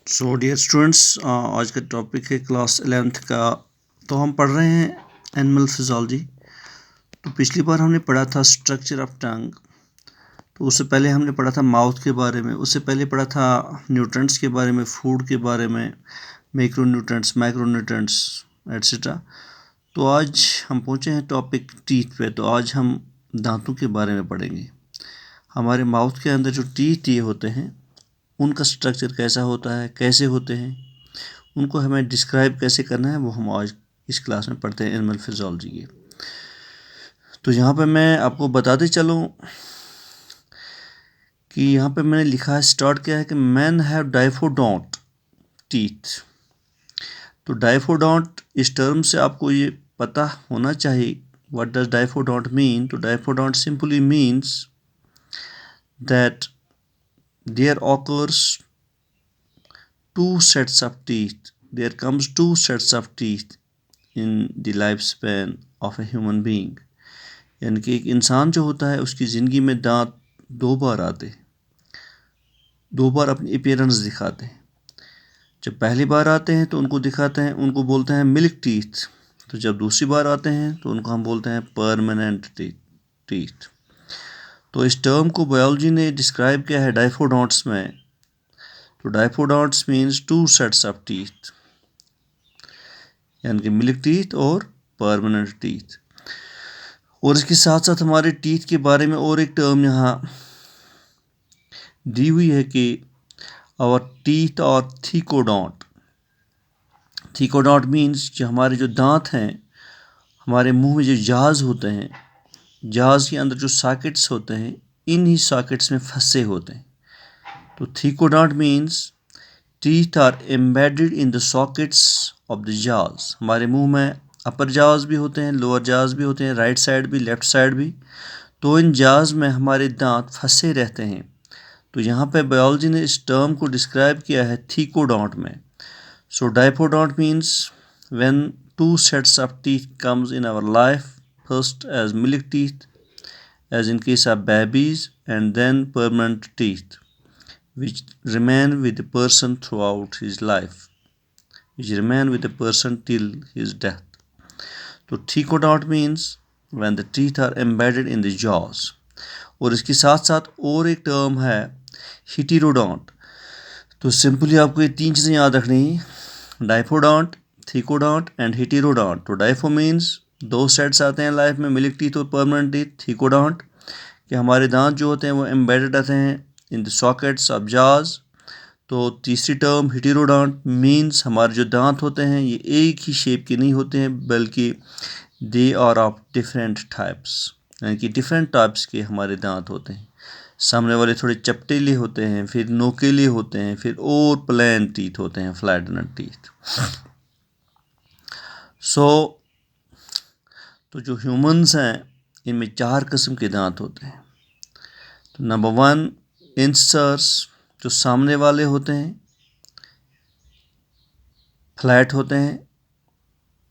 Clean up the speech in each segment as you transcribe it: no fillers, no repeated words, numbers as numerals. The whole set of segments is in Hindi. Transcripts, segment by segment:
सो डियर स्टूडेंट्स, आज का टॉपिक है क्लास 11th का। तो हम पढ़ रहे हैं एनिमल फिजियोलॉजी। तो पिछली बार हमने पढ़ा था स्ट्रक्चर ऑफ टंग। तो उससे पहले हमने पढ़ा था माउथ के बारे में, उससे पहले पढ़ा था न्यूट्रेंट्स के बारे में, फूड के बारे में, macro nutrients, micro nutrients etcetera. तो आज हम पहुँचे हैं टॉपिक टीथ पे। तो आज हम दांतों के बारे में पढ़ेंगे। हमारे माउथ के अंदर जो टीथ ये होते हैं उनका स्ट्रक्चर कैसा होता है, कैसे होते हैं, उनको हमें डिस्क्राइब कैसे करना है, वो हम आज इस क्लास में पढ़ते हैं एनिमल फिजियोलॉजी के। तो यहाँ पे मैं आपको बताते चलूँ कि यहाँ पे मैंने लिखा है, स्टार्ट किया है कि मैन हैव डाइफोडोंट टीथ। तो डाइफोडोंट इस टर्म से आपको ये पता होना चाहिए व्हाट डज डाइफोडोंट मीन। तो diphyodont simply means that there occurs two sets of teeth. There comes two sets of teeth in the lifespan of a human being. यानी कि एक इंसान जो होता है उसकी ज़िंदगी में दांत दो बार आते हैं, दो बार अपनी अपीयरेंस दिखाते हैं। जब पहली बार आते हैं तो उनको दिखाते हैं, उनको बोलते हैं मिल्क टीथ। तो जब दूसरी बार आते हैं तो उनको हम बोलते हैं परमानेंट टीथ। तो इस टर्म को बायोलॉजी ने डिस्क्राइब किया है डाइफोडोंट्स में। तो diphyodonts means two sets of teeth, यानी कि मिल्क टीथ और परमानेंट टीथ। और इसके साथ साथ हमारे टीथ के बारे में और एक टर्म यहाँ दी हुई है कि आवर टीथ और थीकोडोंट। थीकोडोंट मीन्स जो हमारे जो दांत हैं, हमारे मुंह में जो जाज होते हैं, जाज के अंदर जो सॉकेट्स होते हैं, इन ही सॉकेट्स में फंसे होते हैं। तो thecodont means teeth are embedded in the sockets of the jaws. हमारे मुंह में अपर जाज भी होते हैं, लोअर जाज भी होते हैं, राइट साइड भी, लेफ्ट साइड भी। तो इन जाज में हमारे दांत फंसे रहते हैं। तो यहाँ पे बायोलॉजी ने इस टर्म को डिस्क्राइब किया है थीकोडोंट में। So diphyodont means when two sets of teeth comes in our life, first as milk teeth as in case of babies, and then permanent teeth which remain with the person throughout his life, which remain with the person till his death. तो thecodont means when the teeth are embedded in the jaws. और इसके साथ साथ और एक टर्म है हिटीरोडोंट। तो सिंपली आपको ये तीन चीज़ें याद रखनी, डाइफोडोंट, थीकोडोंट एंड हिटीरोडोंट। तो डाइफो मीन्स दो सेट्स आते हैं लाइफ में, मिल्क टीथ और परमानेंट टीथ। थीकोडोंट कि हमारे दांत जो होते हैं वो एम्बेडेड रहते हैं इन द सॉकेट्स ऑफ जाज। तो तीसरी टर्म हिटीरोडोंट मीन्स हमारे जो दांत होते हैं ये एक ही शेप के नहीं होते हैं, बल्कि they are of different types, यानी कि डिफरेंट टाइप्स के हमारे दांत होते हैं। सामने वाले थोड़े चपटेले होते हैं, फिर नोकेले होते हैं, फिर और प्लेन टीथ होते हैं, फ्लैटेंड टीथ। तो जो ह्यूमंस हैं इनमें चार किस्म के दांत होते हैं। तो नंबर 1 इंसर्स, जो सामने वाले होते हैं, फ्लैट होते हैं,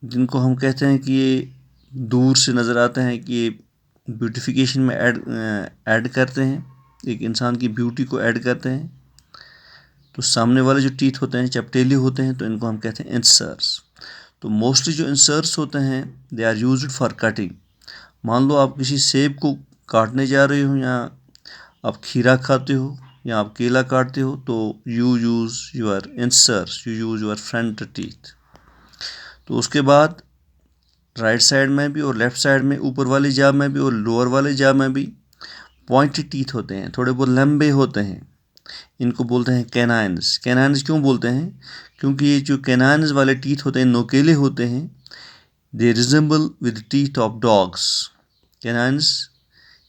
जिनको हम कहते हैं कि ये दूर से नज़र आते हैं कि ये ब्यूटिफिकेशन में ऐड करते हैं, एक इंसान की ब्यूटी को ऐड करते हैं। तो सामने वाले जो टीथ होते हैं चपटेले होते हैं, तो इनको हम कहते हैं इंसर्स। तो मोस्टली जो इंसर्स होते हैं they are used for cutting. मान लो आप किसी सेब को काटने जा रहे हो, या आप खीरा खाते हो, या आप केला काटते हो, तो you use your incisors, you use your front teeth. तो उसके बाद राइट साइड में भी और लेफ़्ट साइड में, ऊपर वाली जाब में भी और लोअर वाली जाब में भी पॉइंटेड टीथ होते हैं, थोड़े बहुत लंबे होते हैं। इनको बोलते हैं कैनाइन्स। कैनाइन्स क्यों बोलते हैं? क्योंकि ये जो कैनाइन्स वाले टीथ होते हैं, नोकेले होते हैं, they resemble with teeth of dogs. Canines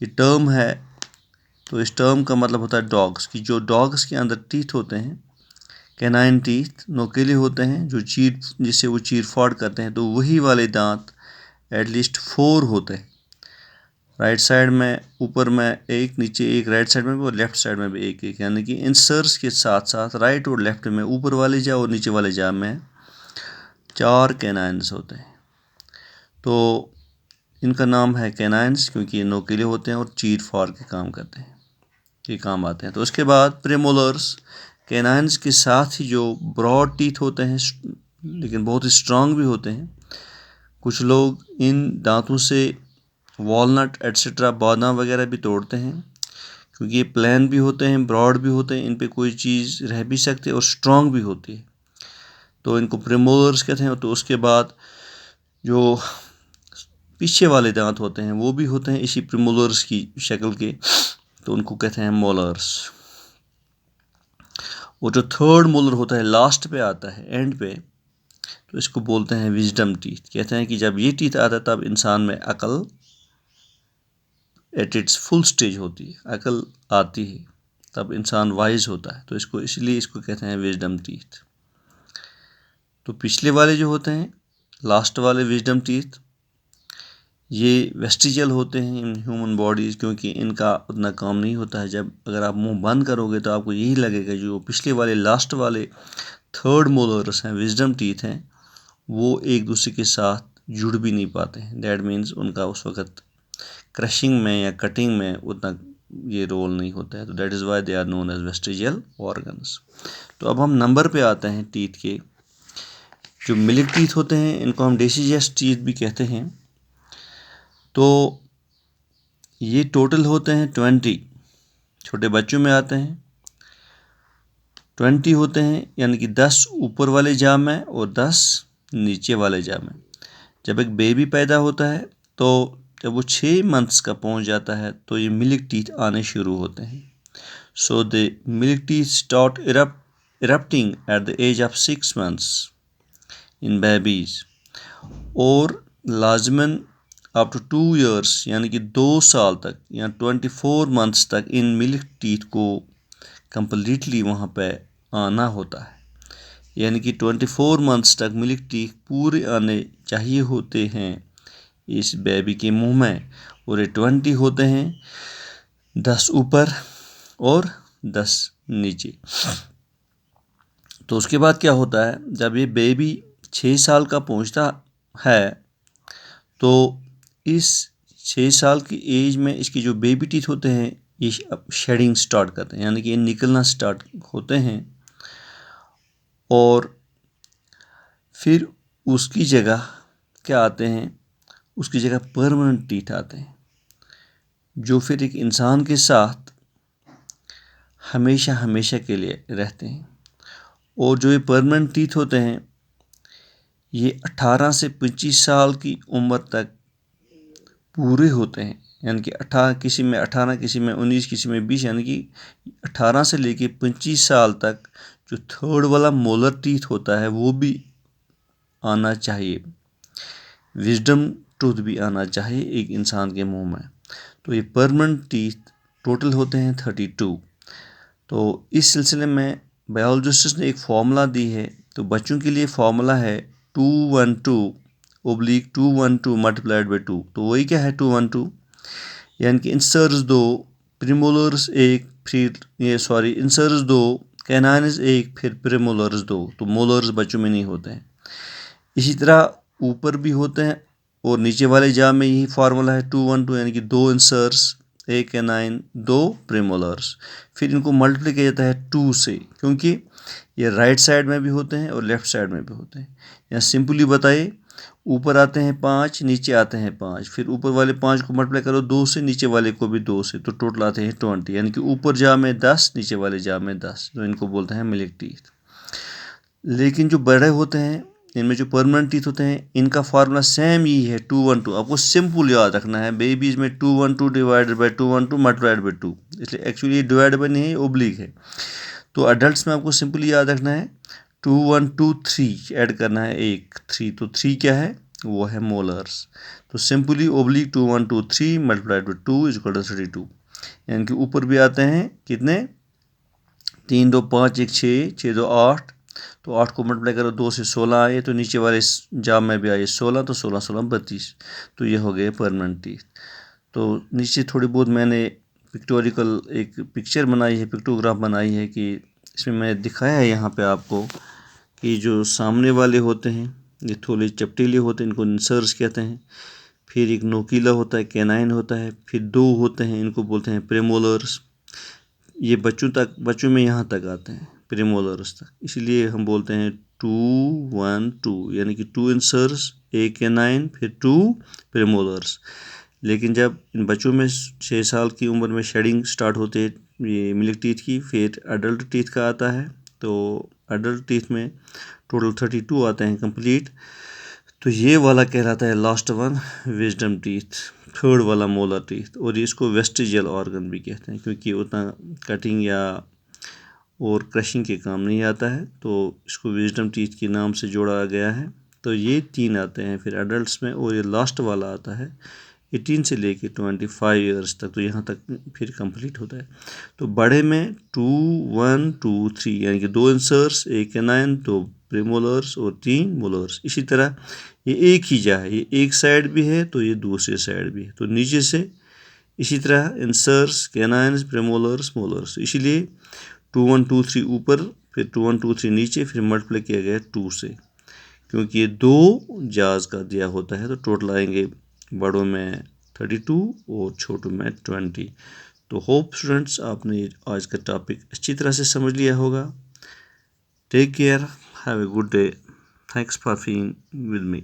ये टर्म है, तो इस टर्म का मतलब होता है डॉग्स की। जो डॉग्स के अंदर टीथ होते हैं, कैनाइन टीथ नोकेले होते हैं, जो जिससे वो चीर फाड़ करते हैं, तो वही वाले दांत एटलीस्ट 4 होते हैं। राइट साइड में ऊपर में एक, नीचे एक, राइट साइड में भी और लेफ्ट साइड में भी एक एक, यानी कि इंसर्स के साथ साथ राइट और लेफ्ट में, ऊपर वाले जा और नीचे वाले जा में 4 कैनाइन्स होते हैं। तो इनका नाम है कैनाइन्स क्योंकि ये नोकेले होते हैं और चीर फाड़ के काम करते हैं, ये काम आते हैं। तो उसके बाद प्रेमोलर्स, कैनाइन्स के साथ ही जो ब्रॉड टीथ होते हैं लेकिन बहुत ही स्ट्रांग भी होते हैं। कुछ लोग इन दांतों से वॉलनट एट्सेट्रा बादाम वगैरह भी तोड़ते हैं, क्योंकि ये प्लेन भी होते हैं, ब्रॉड भी होते हैं, इन पे कोई चीज़ रह भी सकती है और स्ट्रांग भी होती है, तो इनको प्रीमोलर्स कहते हैं। तो उसके बाद जो पीछे वाले दांत होते हैं वो भी होते हैं इसी प्रीमोलर्स की शक्ल के, तो उनको कहते हैं मोलर्स। वो जो थर्ड मोलर होता है लास्ट पे आता है, एंड पे, तो इसको बोलते हैं विजडम टीथ। कहते हैं कि जब ये टीथ आता है तब इंसान में अकल एट इट्स फुल स्टेज होती है, अकल आती है, तब इंसान वाइज होता है, तो इसको इसलिए इसको कहते हैं विजडम टीथ। तो पिछले वाले जो होते हैं, लास्ट वाले विजडम टीथ, ये वेस्टिजियल होते हैं इन ह्यूमन बॉडीज़, क्योंकि इनका उतना काम नहीं होता है। जब अगर आप मुंह बंद करोगे तो आपको यही लगेगा जो पिछले वाले लास्ट वाले थर्ड मोलर्स हैं, विजडम टीथ हैं, वो एक दूसरे के साथ जुड़ भी नहीं पाते हैं। दैट मीन्स उनका उस वक्त क्रशिंग में या कटिंग में उतना ये रोल नहीं होता है, तो that is why they are known as vestigial organs. तो अब हम नंबर पे आते हैं टीथ के। जो मिल्क टीथ होते हैं इनको हम डेसिडियस टीथ भी कहते हैं। तो ये टोटल होते हैं 20, छोटे बच्चों में आते हैं 20 होते हैं, यानी कि 10 ऊपर वाले जाम में और 10 नीचे वाले जाम में। जब एक बेबी पैदा होता है तो जब वो 6 मंथ्स का पहुंच जाता है तो ये मिल्क टीथ आने शुरू होते हैं। So the milk teeth start erupting at the age of 6 months in babies, और लाजमन अप टू 2 ईयर्स यानी कि 2 साल तक या 24 मंथ्स तक इन मिल्क टीथ को कंप्लीटली वहाँ पे आना होता है। यानी कि 24 मंथ्स तक मिल्क टीथ पूरे आने चाहिए होते हैं इस बेबी के मुंह में, और ये 20 होते हैं, 10 ऊपर और 10 नीचे। तो उसके बाद क्या होता है, जब ये बेबी 6 साल का पहुंचता है तो इस 6 साल की एज में इसके जो बेबी टीथ होते हैं ये शेडिंग स्टार्ट करते हैं, यानी कि ये निकलना स्टार्ट होते हैं, और फिर उसकी जगह क्या आते हैं, उसकी जगह परमानेंट टीथ आते हैं, जो फिर एक इंसान के साथ हमेशा हमेशा के लिए रहते हैं। और जो ये परमानेंट टीथ होते हैं ये 18 से 25 साल की उम्र तक पूरे होते हैं, यानी कि 18, किसी में 18, किसी में 19, किसी में 20, यानी कि 18 से लेके 25 साल तक जो थर्ड वाला मोलर टीथ होता है वो भी आना चाहिए, विजडम टूथ भी आना चाहिए एक इंसान के मुंह में। तो ये परमानेंट टीथ टोटल होते हैं 32। तो इस सिलसिले में बायोलॉजिस्ट ने एक फार्मूला दी है, तो बच्चों के लिए फार्मूला है 212/212 मल्टीप्लाइड बाई 2। तो वही क्या है 212, यानी कि इंसर्स 2, प्रीमोलर्स 1, फिर इंसर्स 2, कैनाइन्स 1, फिर प्रीमोलर्स 2। तो मोलर्स बच्चों में नहीं होते हैं। इसी तरह ऊपर भी होते हैं, और नीचे वाले जा में यही फार्मूला है 212, यानी कि 2 इंसर्स, 1 कैनाइन, 2 प्रीमोलर्स। फिर इनको मल्टीप्लाई किया जाता है 2 से, क्योंकि ये राइट साइड में भी होते हैं और लेफ्ट साइड में भी होते हैं। या सिंपली बताइए, ऊपर आते हैं 5, नीचे आते हैं 5, फिर ऊपर वाले 5 को मल्टीप्लाई करो 2 से, नीचे वाले को भी 2 से, तो टोटल आते हैं 20, यानी कि ऊपर जा में 10, नीचे वाले जा में 10। तो इनको बोलते हैं मिल्क टीथ। लेकिन जो बड़े होते हैं, इनमें जो परमानेंट टीथ होते हैं, इनका फार्मूला सेम ही है 212। आपको सिंपल याद रखना है, बेबीज में 212 डिवाइडेड बाई 212 मल्टीप्लाइड बाई 2, इसलिए एक्चुअली ये डिवाइड बाई नहीं है, ओब्लिक है। तो अडल्ट में आपको सिंपली याद रखना है 2123 ऐड करना है 1 3, तो 3 क्या है, वो है मोलर्स। तो सिंपली ओब्लिक 2123 मल्टीप्लाइड बाई 2 इज इक्वल टू 32, यानी कि ऊपर भी आते हैं कितने, 3 2 5 1 6 6 2 8, तो 8 को मल्टीप्लाई करो 2 से 16 आए, तो नीचे वाले जाम में भी आए 16, तो 16 16 32, तो ये हो गए परमानेंट टीथ। तो नीचे थोड़ी बहुत मैंने पिक्टोरिकल एक पिक्चर बनाई है, पिक्टोग्राफ बनाई है, कि इसमें मैं दिखाया है यहाँ पे आपको कि जो सामने वाले होते हैं ये थोड़े चपटीले होते हैं, इनको इंसर्स कहते हैं। फिर एक नोकीला होता है, कैनाइन होता है, फिर 2 होते हैं, इनको बोलते हैं प्रेमोलर्स। ये बच्चों में यहाँ तक आते हैं, प्रीमोलर्स तक। इसीलिए हम बोलते हैं 2 1 2, यानी कि 2 इंसर्स, 1 कैनाइन, फिर 2 प्रीमोलर्स। लेकिन जब इन बच्चों में 6 साल की उम्र में शेडिंग स्टार्ट होते है ये मिल्क टीथ की, फिर अडल्ट टीथ का आता है। तो अडल्ट टीथ में टोटल 32 आते हैं कंप्लीट। तो ये वाला कहलाता है last one wisdom teeth, third वाला मोलर टीथ। और इसको वेस्टिजियल ऑर्गन भी कहते हैं, क्योंकि उतना कटिंग या और क्रशिंग के काम नहीं आता है, तो इसको विजडम टीथ के नाम से जोड़ा गया है। तो ये 3 आते हैं फिर एडल्ट्स में, और ये लास्ट वाला आता है 18 से लेके 25 ईयर्स तक। तो यहाँ तक फिर कंप्लीट होता है। तो बड़े में 2 1 2 3, यानी कि 2 इंसर्स, 1 कैनाइन, 2 प्रीमोलर्स और 3 मोलर्स। इसी तरह ये एक ही जा है, ये एक साइड भी है तो ये दूसरे साइड भी है। तो नीचे से इसी तरह इंसर्स, कैनाइन्स, प्रीमोलर्स, मोलर्स। इसीलिए 2 1 2 3 ऊपर, फिर 2 1 2 3 नीचे, फिर मल्टीप्लाई किया गया 2 से, क्योंकि ये 2 जाज का दिया होता है। तो टोटल आएंगे बड़ों में 32 और छोटों में 20। तो होप स्टूडेंट्स आपने आज का टॉपिक अच्छी तरह से समझ लिया होगा। Take care, have a good day, thanks for being with me.